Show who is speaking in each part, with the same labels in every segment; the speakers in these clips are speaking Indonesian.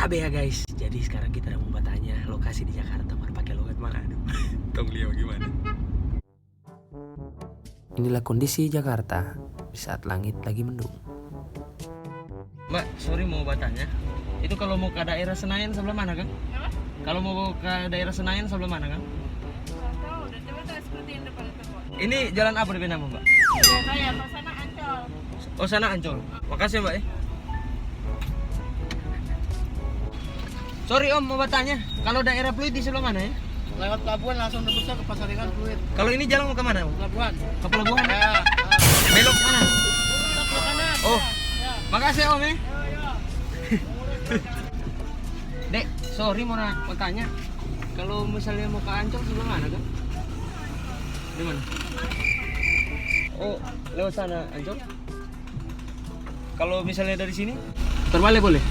Speaker 1: KB ya guys. Jadi sekarang kita mau bertanya lokasi di Jakarta mau pakai logat mana? Tong Leo gimana? Inilah kondisi Jakarta di saat langit lagi mendung. Mbak, sorry mau bertanya. Itu kalau mau ke daerah Senayan sebelah mana, Kang?
Speaker 2: Apa?
Speaker 1: Kalau mau ke daerah Senayan sebelah mana, Kang?
Speaker 2: Nggak tahu, udah coba tak seperti yang depan itu kok.
Speaker 1: Ini jalan apa di nama, Mbak?
Speaker 2: Ya kayak ke sana Ancol.
Speaker 1: Oh, sana Ancol. Makasih, Mbak. Sorry Om, mau bertanya. Kalau daerah Pluit di sebelah mana ya?
Speaker 3: Lewat pelabuhan langsung tembusnya ke Pasar Ikan Fluid.
Speaker 1: Kalau ini jalan mau ke mana, Om?
Speaker 3: Pelabuhan.
Speaker 1: Ke pelabuhan?
Speaker 3: Ya.
Speaker 1: Belok mana?
Speaker 3: Tetap ke kanan.
Speaker 1: Oh,
Speaker 3: Ya.
Speaker 1: makasih Om ya.
Speaker 3: Ya.
Speaker 1: Dek, sorry mau tanya. Kalau misalnya mau ke Ancol sebelah mana, Kang? Di mana? Oh, lewat sana Ancol. Kalau misalnya dari sini, terbalik boleh?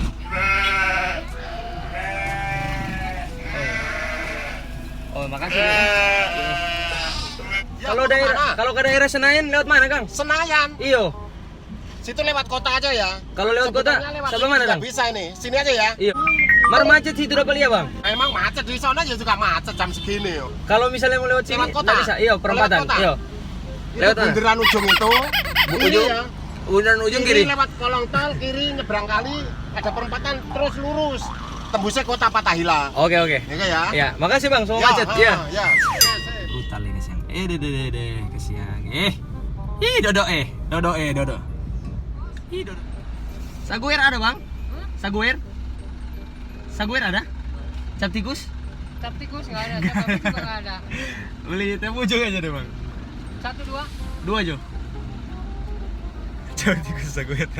Speaker 1: Oh, makasih. Kalau daerah, kalau ke daerah Senayan lewat mana, Kang?
Speaker 3: Senayan.
Speaker 1: Iyo.
Speaker 3: Situ lewat kota aja ya.
Speaker 1: Kalau lewat kota,
Speaker 3: Sebenarnya lewat
Speaker 1: sebelah
Speaker 3: sini
Speaker 1: mana,
Speaker 3: juga
Speaker 1: Kang?
Speaker 3: bisa ini. Sini aja ya.
Speaker 1: Iya. Mar macet situ dapat lihat, Bang.
Speaker 3: Emang macet di sana ya juga macet jam segini yo.
Speaker 1: Kalau misalnya mau lewat sini,
Speaker 3: Lewat kota?
Speaker 1: nggak bisa. Iya, perempatan.
Speaker 3: Lewat kota?
Speaker 1: Iya.
Speaker 3: Itu
Speaker 1: Lewat mana?
Speaker 3: bundaran ujung itu. Ini
Speaker 1: Ujung?
Speaker 3: ya.
Speaker 1: Bundaran ujung kiri.
Speaker 3: Lewat kolong tol kiri nyebrang kali ada perempatan terus lurus. Tembusnya kota Patahila.
Speaker 1: Oke, oke.
Speaker 3: Ya ya.
Speaker 1: Ya, makasih Bang, semua macet.
Speaker 3: Ya.
Speaker 1: Ya.
Speaker 3: Ya.
Speaker 1: Brutal ya kesiang. Deh, kesiang. Ih, dodo. Dodo. Ih, dodo. Saguer ada, Bang? Saguer? Saguer ada? Cap tikus?
Speaker 2: Cap tikus nggak ada, cap tikus juga nggak ada.
Speaker 1: Beli teh ujung aja deh, Bang.
Speaker 2: 1, 2.
Speaker 1: 2 aja. Cap tikus saguer.